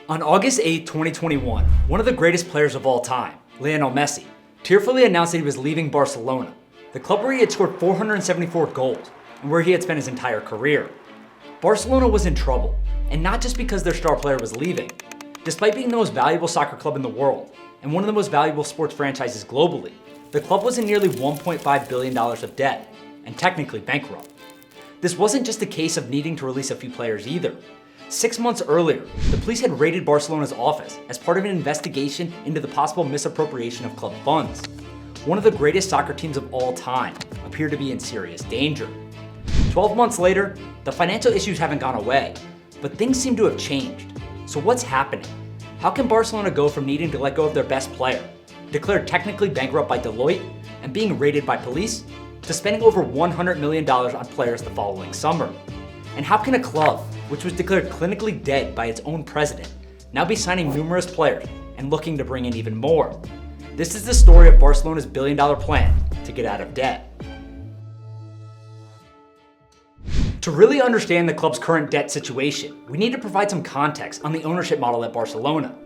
On August 8, 2021, one of the greatest players of all time, Lionel Messi, tearfully announced that he was leaving Barcelona, the club where he had scored 474 goals and where he had spent his entire career. Barcelona was in trouble, and not just because their star player was leaving. Despite being the most valuable soccer club in the world and one of the most valuable sports franchises globally, the club was in nearly $1.5 billion of debt and technically bankrupt. This wasn't just a case of needing to release a few players either. 6 months earlier, the police had raided Barcelona's office as part of an investigation into the possible misappropriation of club funds. One of the greatest soccer teams of all time appeared to be in serious danger. 12 months later, the financial issues haven't gone away, but things seem to have changed. So what's happening? How can Barcelona go from needing to let go of their best player, declared technically bankrupt by Deloitte, and being raided by police, to spending over $100 million on players the following summer? And how can a club, which was declared clinically dead by its own president, now be signing numerous players and looking to bring in even more? This is the story of Barcelona's billion-dollar plan to get out of debt. To really understand the club's current debt situation, we need to provide some context on the ownership model at Barcelona.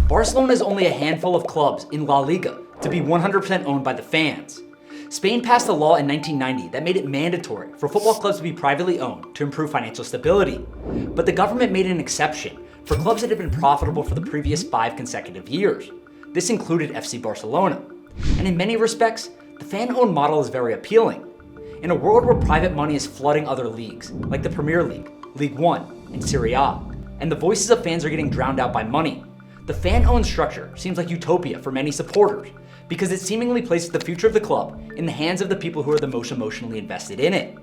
Barcelona is only a handful of clubs in La Liga to be 100% owned by the fans. Spain passed a law in 1990 that made it mandatory for football clubs to be privately owned to improve financial stability. But the government made an exception for clubs that had been profitable for the previous 5 consecutive years. This included FC Barcelona. And in many respects, the fan-owned model is very appealing. In a world where private money is flooding other leagues, like the Premier League, League One, and Serie A, and the voices of fans are getting drowned out by money, the fan-owned structure seems like utopia for many supporters, because it seemingly places the future of the club in the hands of the people who are the most emotionally invested in it.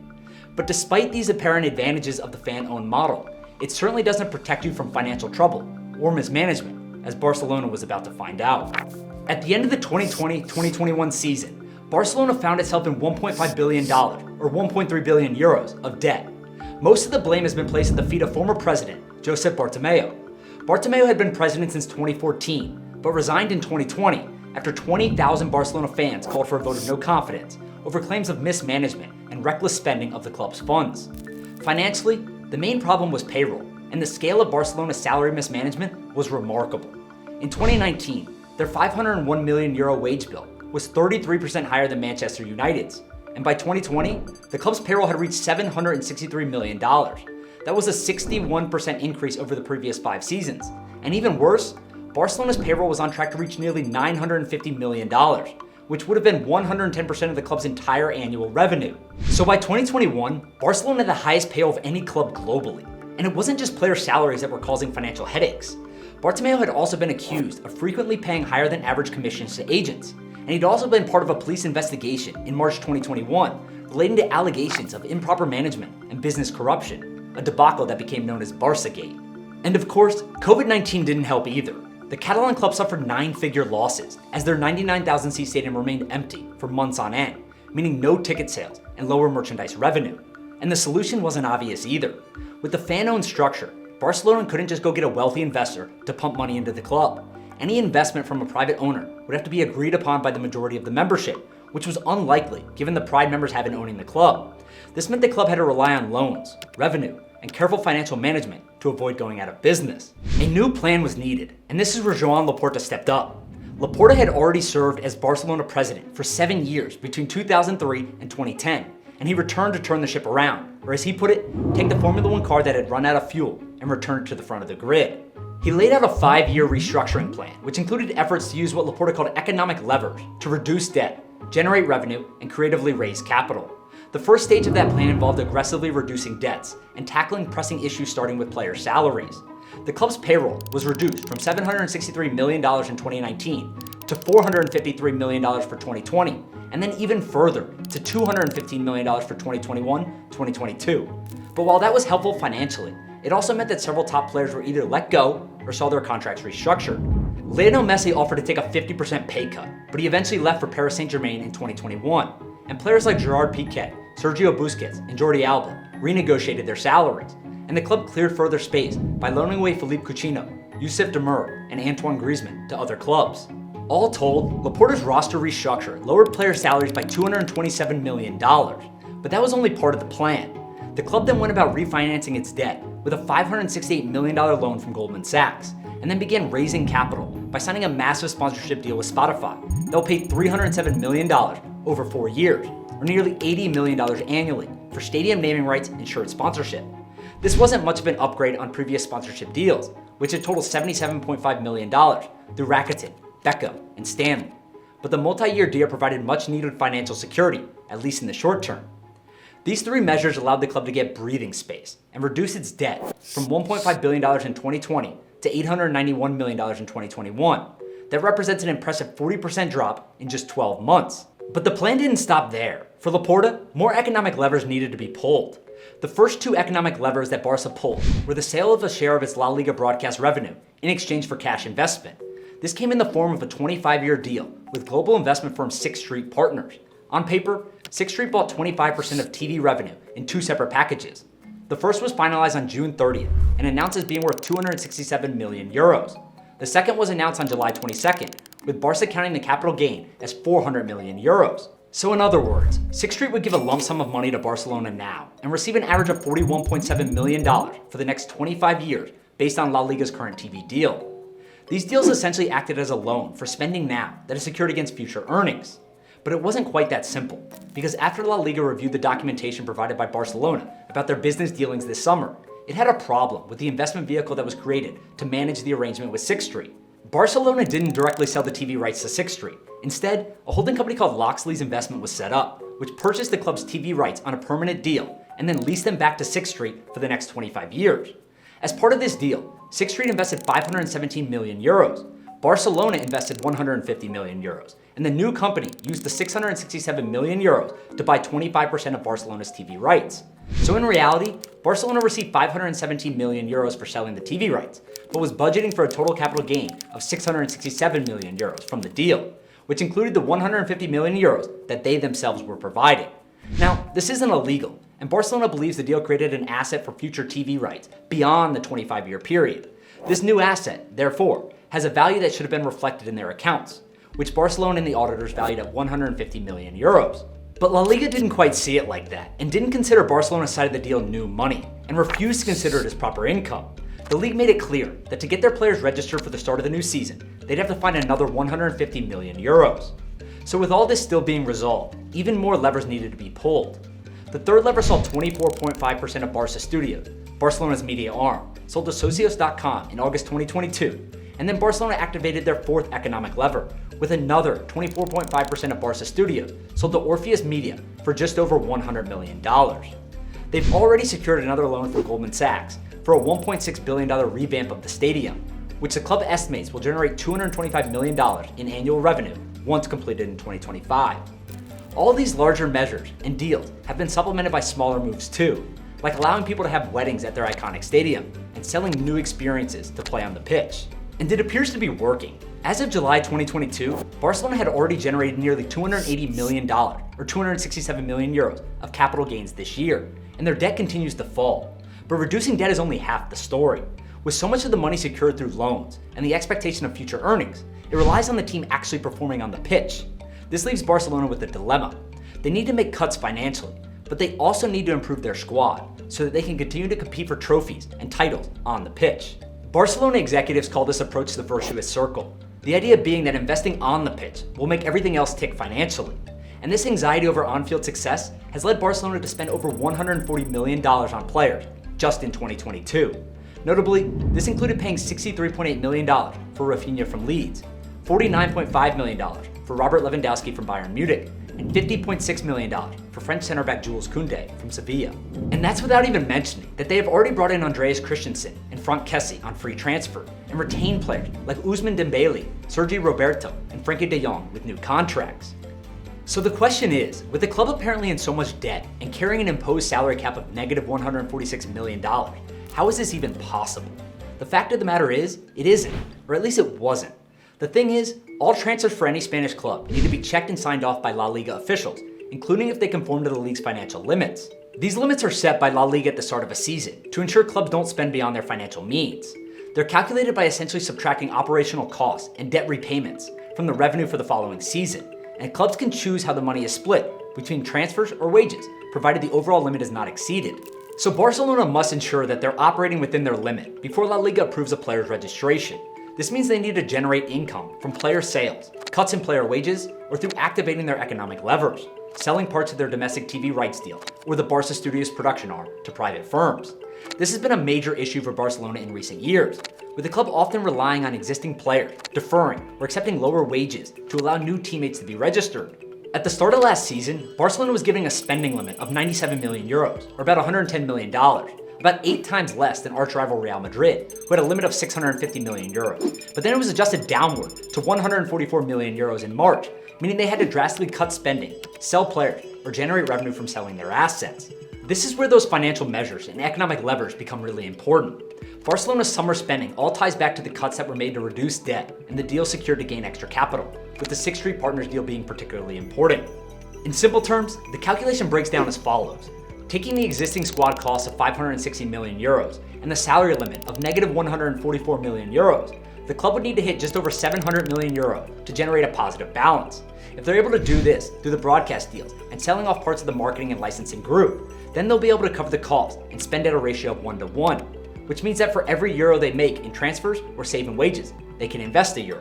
But despite these apparent advantages of the fan-owned model, it certainly doesn't protect you from financial trouble or mismanagement, as Barcelona was about to find out. At the end of the 2020-2021 season, Barcelona found itself in $1.5 billion, or 1.3 billion euros, of debt. Most of the blame has been placed at the feet of former president, Josep Bartomeu. Bartomeu had been president since 2014, but resigned in 2020 after 20,000 Barcelona fans called for a vote of no confidence over claims of mismanagement and reckless spending of the club's funds. Financially, the main problem was payroll, and the scale of Barcelona's salary mismanagement was remarkable. In 2019, their €501 million wage bill was 33% higher than Manchester United's, and by 2020, the club's payroll had reached $763 million. That was a 61% increase over the previous 5 seasons. And even worse, Barcelona's payroll was on track to reach nearly $950 million, which would have been 110% of the club's entire annual revenue. So by 2021, Barcelona had the highest payroll of any club globally. And it wasn't just player salaries that were causing financial headaches. Bartomeu had also been accused of frequently paying higher than average commissions to agents. And he'd also been part of a police investigation in March 2021 relating to allegations of improper management and business corruption, a debacle that became known as Barçagate. And of course, COVID-19 didn't help either. The Catalan club suffered 9-figure losses as their 99,000-seat stadium remained empty for months on end, meaning no ticket sales and lower merchandise revenue. And the solution wasn't obvious either. With the fan-owned structure, Barcelona couldn't just go get a wealthy investor to pump money into the club. Any investment from a private owner would have to be agreed upon by the majority of the membership, which was unlikely given the pride members had been owning the club. This meant the club had to rely on loans, revenue, and careful financial management to avoid going out of business. A new plan was needed, and this is where Joan Laporta stepped up. Laporta had already served as Barcelona president for 7 years between 2003 and 2010, and he returned to turn the ship around, or as he put it, take the Formula One car that had run out of fuel and return it to the front of the grid. He laid out a 5-year restructuring plan, which included efforts to use what Laporta called economic levers to reduce debt, generate revenue, and creatively raise capital. The first stage of that plan involved aggressively reducing debts and tackling pressing issues starting with player salaries. The club's payroll was reduced from $763 million in 2019 to $453 million for 2020, and then even further to $215 million for 2021-2022. But while that was helpful financially, it also meant that several top players were either let go or saw their contracts restructured. Lionel Messi offered to take a 50% pay cut, but he eventually left for Paris Saint-Germain in 2021. And players like Gerard Piqué, Sergio Busquets, and Jordi Alba renegotiated their salaries. And the club cleared further space by loaning away Philippe Coutinho, Youssef Demir, and Antoine Griezmann to other clubs. All told, Laporta's roster restructure lowered player salaries by $227 million, but that was only part of the plan. The club then went about refinancing its debt with a $568 million loan from Goldman Sachs, and then began raising capital by signing a massive sponsorship deal with Spotify. They'll pay $307 million over 4 years, or nearly $80 million annually, for stadium naming rights and shirt sponsorship. This wasn't much of an upgrade on previous sponsorship deals, which had totaled $77.5 million through Rakuten, Beckham, and Stanley. But the multi-year deal provided much needed financial security, at least in the short term. These three measures allowed the club to get breathing space and reduce its debt from $1.5 billion in 2020 to $891 million in 2021. That represents an impressive 40% drop in just 12 months. But the plan didn't stop there. For Laporta, more economic levers needed to be pulled. The first two economic levers that Barca pulled were the sale of a share of its La Liga broadcast revenue in exchange for cash investment. This came in the form of a 25-year deal with global investment firm Sixth Street Partners. On paper, Sixth Street bought 25% of TV revenue in two separate packages. The first was finalized on June 30th and announced as being worth 267 million euros. The second was announced on July 22nd, with Barca counting the capital gain as 400 million euros. So in other words, Sixth Street would give a lump sum of money to Barcelona now and receive an average of $41.7 million for the next 25 years based on La Liga's current TV deal. These deals essentially acted as a loan for spending now that is secured against future earnings. But it wasn't quite that simple, because after La Liga reviewed the documentation provided by Barcelona about their business dealings this summer, it had a problem with the investment vehicle that was created to manage the arrangement with Sixth Street. Barcelona didn't directly sell the TV rights to Sixth Street. Instead, a holding company called Loxley's Investment was set up, which purchased the club's TV rights on a permanent deal and then leased them back to Sixth Street for the next 25 years. As part of this deal, Sixth Street invested 517 million euros. Barcelona invested 150 million euros, and the new company used the 667 million euros to buy 25% of Barcelona's TV rights. So in reality, Barcelona received 517 million euros for selling the TV rights, but was budgeting for a total capital gain of 667 million euros from the deal, which included the 150 million euros that they themselves were providing. Now, this isn't illegal, and Barcelona believes the deal created an asset for future TV rights beyond the 25-year period. This new asset, therefore, has a value that should have been reflected in their accounts, which Barcelona and the auditors valued at 150 million euros. But La Liga didn't quite see it like that, and didn't consider Barcelona's side of the deal new money, and refused to consider it as proper income. The league made it clear that to get their players registered for the start of the new season, they'd have to find another 150 million euros. So with all this still being resolved, even more levers needed to be pulled. The third lever saw 24.5% of Barca Studios, Barcelona's media arm, sold to Socios.com in August 2022, and then Barcelona activated their fourth economic lever, with another 24.5% of Barca Studios sold to Orpheus Media for just over $100 million. They've already secured another loan from Goldman Sachs for a $1.6 billion revamp of the stadium, which the club estimates will generate $225 million in annual revenue once completed in 2025. All these larger measures and deals have been supplemented by smaller moves too, like allowing people to have weddings at their iconic stadium and selling new experiences to play on the pitch. And it appears to be working. As of July 2022, Barcelona had already generated nearly $280 million, or 267 million euros, of capital gains this year, and their debt continues to fall. But reducing debt is only half the story. With so much of the money secured through loans and the expectation of future earnings, it relies on the team actually performing on the pitch. This leaves Barcelona with a dilemma. They need to make cuts financially, but they also need to improve their squad so that they can continue to compete for trophies and titles on the pitch. Barcelona executives call this approach the virtuous circle, the idea being that investing on the pitch will make everything else tick financially. And this anxiety over on-field success has led Barcelona to spend over $140 million on players just in 2022. Notably, this included paying $63.8 million for Rafinha from Leeds, $49.5 million for Robert Lewandowski from Bayern Munich, and $50.6 million for French center back Jules Koundé from Sevilla. And that's without even mentioning that they have already brought in Andreas Christensen and Franck Kessie on free transfer, and retained players like Ousmane Dembele, Sergi Roberto, and Frenkie de Jong with new contracts. So the question is, with the club apparently in so much debt and carrying an imposed salary cap of negative $146 million, how is this even possible? The fact of the matter is, it isn't, or at least it wasn't. The thing is, all transfers for any Spanish club need to be checked and signed off by La Liga officials, including if they conform to the league's financial limits. These limits are set by La Liga at the start of a season to ensure clubs don't spend beyond their financial means. They're calculated by essentially subtracting operational costs and debt repayments from the revenue for the following season, and clubs can choose how the money is split between transfers or wages, provided the overall limit is not exceeded. So Barcelona must ensure that they're operating within their limit before La Liga approves a player's registration. This means they need to generate income from player sales, cuts in player wages, or through activating their economic levers, selling parts of their domestic TV rights deal, or the Barca Studios production arm to private firms. This has been a major issue for Barcelona in recent years, with the club often relying on existing players, deferring or accepting lower wages to allow new teammates to be registered. At the start of last season, Barcelona was giving a spending limit of 97 million euros, or about $110 million, about 8 times less than arch rival Real Madrid, who had a limit of 650 million euros. But then it was adjusted downward to 144 million euros in March, meaning they had to drastically cut spending, sell players, or generate revenue from selling their assets. This is where those financial measures and economic levers become really important. Barcelona's summer spending all ties back to the cuts that were made to reduce debt and the deal secured to gain extra capital, with the Sixth Street Partners deal being particularly important. In simple terms, the calculation breaks down as follows. Taking the existing squad cost of 560 million euros and the salary limit of negative 144 million euros, the club would need to hit just over 700 million euro to generate a positive balance. If they're able to do this through the broadcast deals and selling off parts of the marketing and licensing group, then they'll be able to cover the cost and spend at a ratio of 1-to-1, which means that for every euro they make in transfers or save in wages, they can invest €1.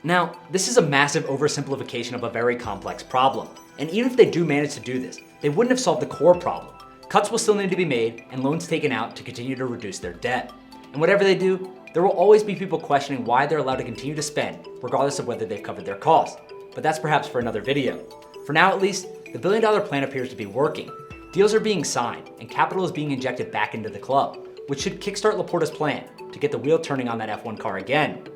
Now, this is a massive oversimplification of a very complex problem, and even if they do manage to do this, they wouldn't have solved the core problem. Cuts will still need to be made and loans taken out to continue to reduce their debt. And whatever they do, there will always be people questioning why they're allowed to continue to spend, regardless of whether they've covered their costs. But that's perhaps for another video. For now at least, the billion-dollar plan appears to be working. Deals are being signed, and capital is being injected back into the club, which should kickstart Laporta's plan to get the wheel turning on that F1 car again.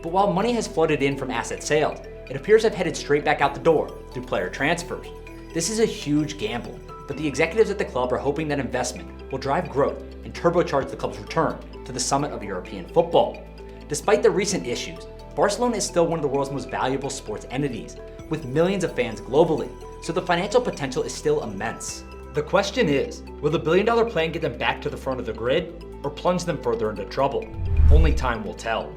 But while money has flooded in from asset sales, it appears to have headed straight back out the door through player transfers. This is a huge gamble, but the executives at the club are hoping that investment will drive growth and turbocharge the club's return to the summit of European football. Despite the recent issues, Barcelona is still one of the world's most valuable sports entities, with millions of fans globally, so the financial potential is still immense. The question is, will the billion-dollar plan get them back to the front of the grid, or plunge them further into trouble? Only time will tell.